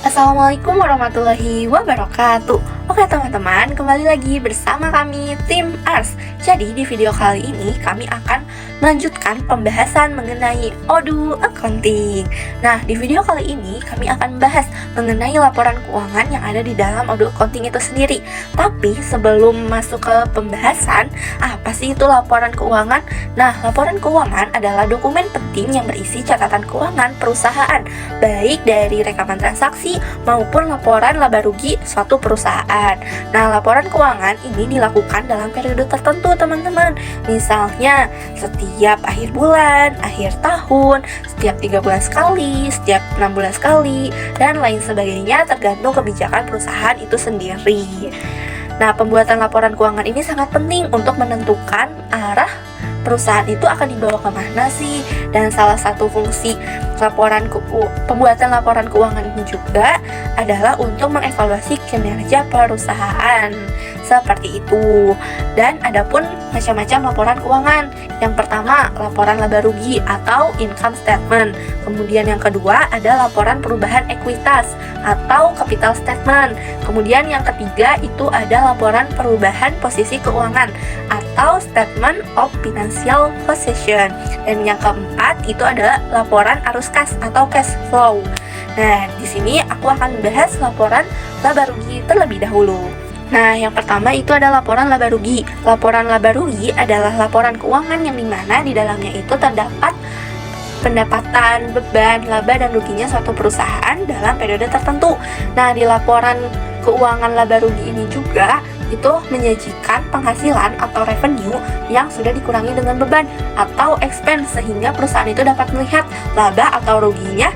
Assalamualaikum warahmatullahi wabarakatuh. Oke teman-teman, kembali lagi bersama kami tim Ars. Jadi di video kali ini kami akan melanjutkan pembahasan mengenai Odoo Accounting. Nah, di video kali ini kami akan membahas mengenai laporan keuangan yang ada di dalam Odoo Accounting itu sendiri. Tapi sebelum masuk ke pembahasan, apa sih itu laporan keuangan? Nah, laporan keuangan adalah dokumen penting yang berisi catatan keuangan perusahaan, baik dari rekaman transaksi maupun laporan laba rugi suatu perusahaan. Nah, laporan keuangan ini dilakukan dalam periode tertentu, teman-teman. Misalnya, setiap akhir bulan, akhir tahun, setiap 3 bulan sekali, setiap 6 bulan sekali, dan lain sebagainya tergantung kebijakan perusahaan itu sendiri. Nah, pembuatan laporan keuangan ini sangat penting untuk menentukan arah perusahaan itu akan dibawa kemana sih. Dan salah satu fungsi pembuatan laporan keuangan ini juga adalah untuk mengevaluasi kinerja perusahaan, seperti itu. Dan adapun macam-macam laporan keuangan. Yang pertama, laporan laba rugi atau income statement. Kemudian yang kedua ada laporan perubahan ekuitas atau capital statement. Kemudian yang ketiga itu ada laporan perubahan posisi keuangan atau statement of financial position. Dan yang keempat itu adalah laporan arus kas atau cash flow. Nah, di sini aku akan membahas laporan laba rugi terlebih dahulu. Nah, yang pertama itu ada laporan laba rugi. Laporan laba rugi adalah laporan keuangan yang dimana di dalamnya itu terdapat pendapatan, beban, laba, dan ruginya suatu perusahaan dalam periode tertentu. Nah, di laporan keuangan laba rugi ini juga itu menyajikan penghasilan atau revenue yang sudah dikurangi dengan beban atau expense, sehingga perusahaan itu dapat melihat laba atau ruginya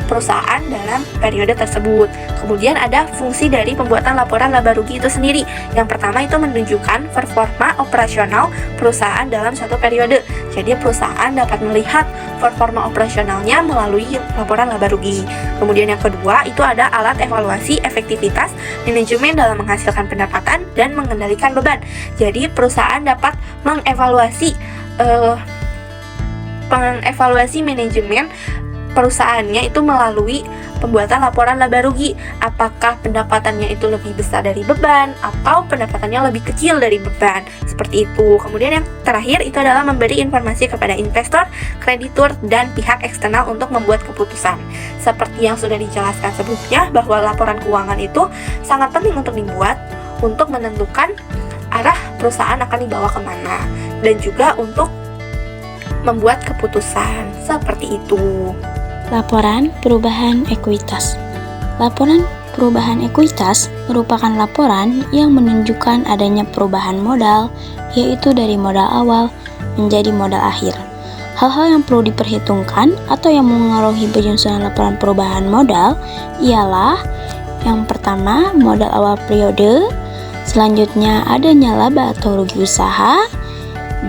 perusahaan dalam periode tersebut. Kemudian ada fungsi dari pembuatan laporan laba rugi itu sendiri. Yang pertama itu menunjukkan performa operasional perusahaan dalam suatu periode. Jadi perusahaan dapat melihat performa operasionalnya melalui laporan laba rugi. Kemudian yang kedua itu ada alat evaluasi efektivitas manajemen dalam menghasilkan pendapatan dan mengendalikan beban. Jadi perusahaan dapat mengevaluasi manajemen perusahaannya itu melalui pembuatan laporan laba rugi. Apakah pendapatannya itu lebih besar dari beban atau pendapatannya lebih kecil dari beban, seperti itu. Kemudian yang terakhir itu adalah memberi informasi kepada investor, kreditur, dan pihak eksternal untuk membuat keputusan. Seperti yang sudah dijelaskan sebelumnya, bahwa laporan keuangan itu sangat penting untuk dibuat untuk menentukan arah perusahaan akan dibawa kemana, dan juga untuk membuat keputusan, seperti itu. Laporan perubahan ekuitas. Laporan perubahan ekuitas merupakan laporan yang menunjukkan adanya perubahan modal, yaitu dari modal awal menjadi modal akhir. Hal-hal yang perlu diperhitungkan atau yang mengaruhi penyusunan laporan perubahan modal ialah yang pertama, modal awal periode, selanjutnya adanya laba atau rugi usaha,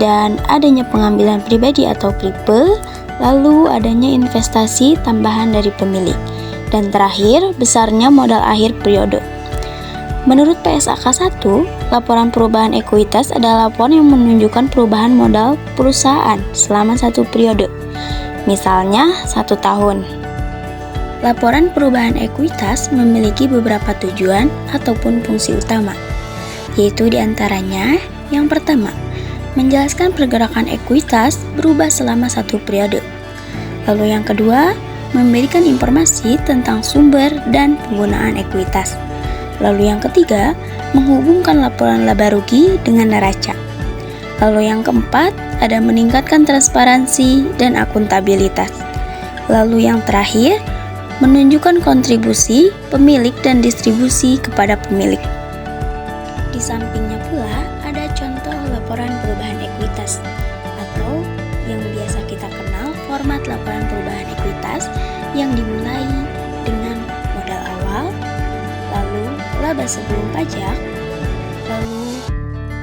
dan adanya pengambilan pribadi atau PRIPE, lalu adanya investasi tambahan dari pemilik, dan terakhir besarnya modal akhir periode. Menurut PSAK 1, laporan perubahan ekuitas adalah laporan yang menunjukkan perubahan modal perusahaan selama satu periode, misalnya 1 tahun. Laporan perubahan ekuitas memiliki beberapa tujuan ataupun fungsi utama, yaitu diantaranya yang pertama, menjelaskan pergerakan ekuitas berubah selama satu periode. Lalu yang kedua, memberikan informasi tentang sumber dan penggunaan ekuitas. Lalu yang ketiga, menghubungkan laporan laba rugi dengan neraca. Lalu yang keempat, ada meningkatkan transparansi dan akuntabilitas. Lalu yang terakhir, menunjukkan kontribusi pemilik dan distribusi kepada pemilik. Di sampingnya pula ada contoh laporan perubahan ekuitas atau yang biasa kita kenal format laporan perubahan ekuitas yang dimulai dengan modal awal, lalu laba sebelum pajak, lalu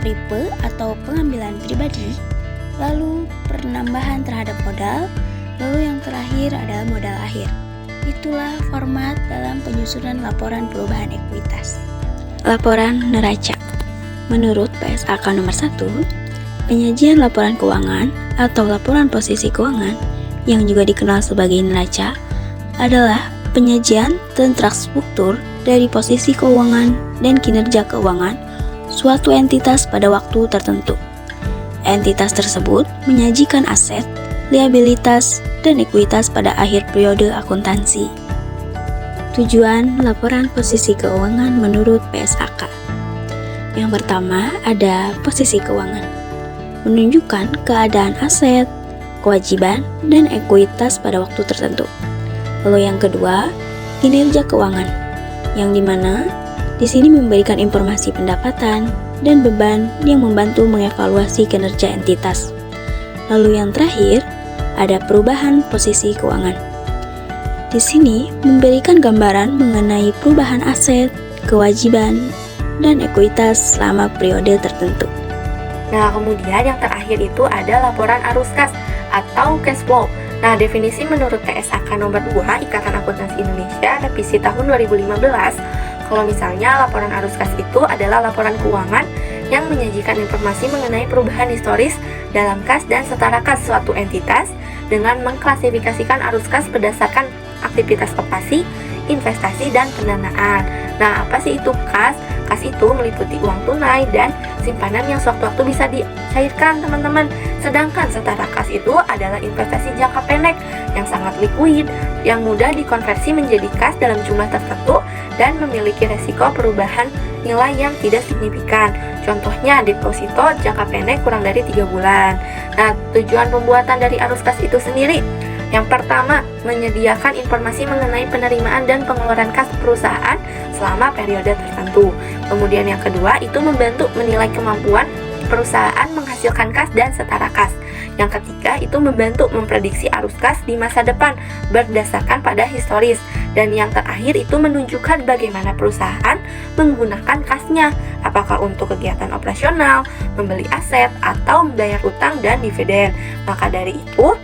PRIPE atau pengambilan pribadi, lalu penambahan terhadap modal, lalu yang terakhir adalah modal akhir. Itulah format dalam penyusunan laporan perubahan ekuitas. Laporan neraca. Menurut PSAK nomor 1, penyajian laporan keuangan atau laporan posisi keuangan yang juga dikenal sebagai neraca adalah penyajian dan struktur dari posisi keuangan dan kinerja keuangan suatu entitas pada waktu tertentu. Entitas tersebut menyajikan aset, liabilitas, dan ekuitas pada akhir periode akuntansi. Tujuan laporan posisi keuangan menurut PSAK. Yang pertama ada posisi keuangan, menunjukkan keadaan aset, kewajiban, dan ekuitas pada waktu tertentu. Lalu yang kedua, kinerja keuangan, yang dimana di sini memberikan informasi pendapatan dan beban yang membantu mengevaluasi kinerja entitas. Lalu yang terakhir, ada perubahan posisi keuangan. Di sini memberikan gambaran mengenai perubahan aset, kewajiban, dan ekuitas selama periode tertentu. Nah, kemudian yang terakhir itu ada laporan arus kas atau cash flow. Nah, definisi menurut PSAK nomor 2 Ikatan Akuntansi Indonesia revisi tahun 2015, kalau misalnya laporan arus kas itu adalah laporan keuangan yang menyajikan informasi mengenai perubahan historis dalam kas dan setara kas suatu entitas dengan mengklasifikasikan arus kas berdasarkan aktivitas operasi, investasi, dan pendanaan. Nah, apa sih itu kas? Kas itu meliputi uang tunai dan simpanan yang sewaktu-waktu bisa dicairkan, teman-teman. Sedangkan setara kas itu adalah investasi jangka pendek yang sangat likuid, yang mudah dikonversi menjadi kas dalam jumlah tertentu dan memiliki resiko perubahan nilai yang tidak signifikan. Contohnya deposito jangka pendek kurang dari 3 bulan. Nah, tujuan pembuatan dari arus kas itu sendiri, yang pertama, menyediakan informasi mengenai penerimaan dan pengeluaran kas perusahaan selama periode tertentu. Kemudian yang kedua, itu membantu menilai kemampuan perusahaan menghasilkan kas dan setara kas. Yang ketiga, itu membantu memprediksi arus kas di masa depan berdasarkan pada historis. Dan yang terakhir, itu menunjukkan bagaimana perusahaan menggunakan kasnya, apakah untuk kegiatan operasional, membeli aset, atau membayar utang dan dividen. Maka dari itu,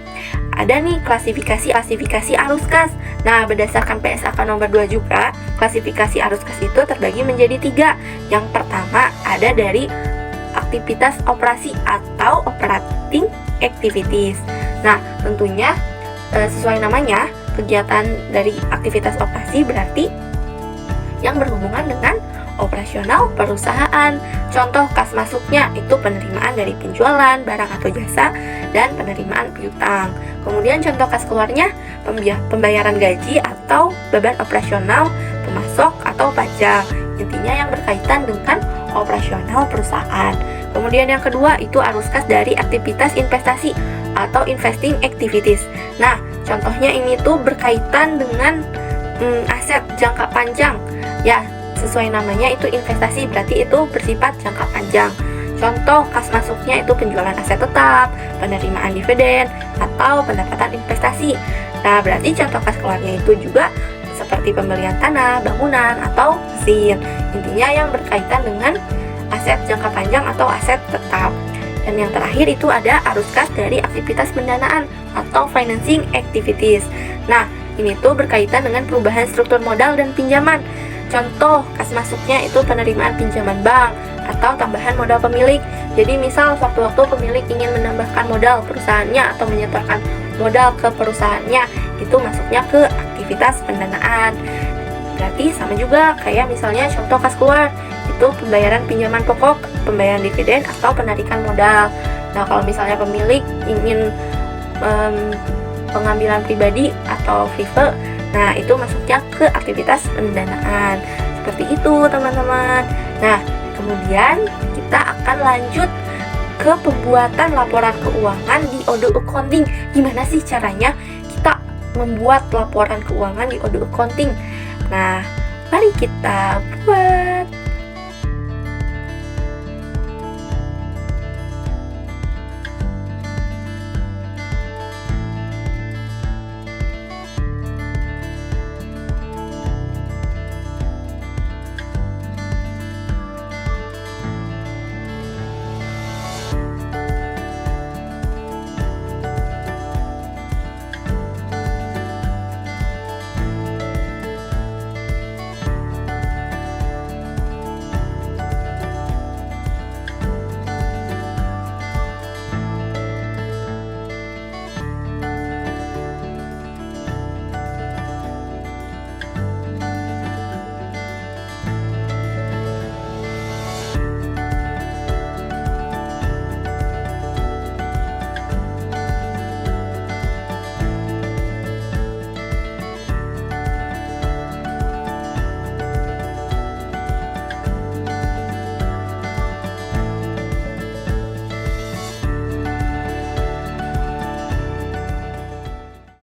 ada nih klasifikasi arus kas. Nah, berdasarkan PSAK nomor 2 juga, klasifikasi arus kas itu terbagi menjadi 3. Yang pertama ada dari aktivitas operasi atau operating activities. Nah, tentunya sesuai namanya, kegiatan dari aktivitas operasi berarti yang berhubungan dengan operasional perusahaan. Contoh kas masuknya itu penerimaan dari penjualan barang atau jasa dan penerimaan piutang. Kemudian contoh kas keluarnya pembayaran gaji atau beban operasional, pemasok atau pajak. Intinya yang berkaitan dengan operasional perusahaan. Kemudian yang kedua itu arus kas dari aktivitas investasi atau investing activities. Nah, contohnya ini tuh berkaitan dengan aset jangka panjang. Ya, sesuai namanya itu investasi, berarti itu bersifat jangka panjang. Contoh kas masuknya itu penjualan aset tetap, penerimaan dividen, atau pendapatan investasi. Nah, berarti contoh kas keluarnya itu juga seperti pembelian tanah, bangunan, atau mesin. Intinya yang berkaitan dengan aset jangka panjang atau aset tetap. Dan yang terakhir itu ada arus kas dari aktivitas pendanaan atau financing activities. Nah, ini tuh berkaitan dengan perubahan struktur modal dan pinjaman. Contoh kas masuknya itu penerimaan pinjaman bank atau tambahan modal pemilik. Jadi misal waktu-waktu pemilik ingin menambahkan modal perusahaannya atau menyetorkan modal ke perusahaannya, itu masuknya ke aktivitas pendanaan. Berarti sama juga kayak misalnya contoh kas keluar, itu pembayaran pinjaman pokok, pembayaran dividen, atau penarikan modal. Nah, kalau misalnya pemilik ingin pengambilan pribadi atau FIFE, nah itu masuknya ke aktivitas pendanaan. Seperti itu, teman-teman. Nah, kemudian kita akan lanjut ke pembuatan laporan keuangan di Odoo Accounting. Gimana sih caranya kita membuat laporan keuangan di Odoo Accounting? Nah, mari kita buat.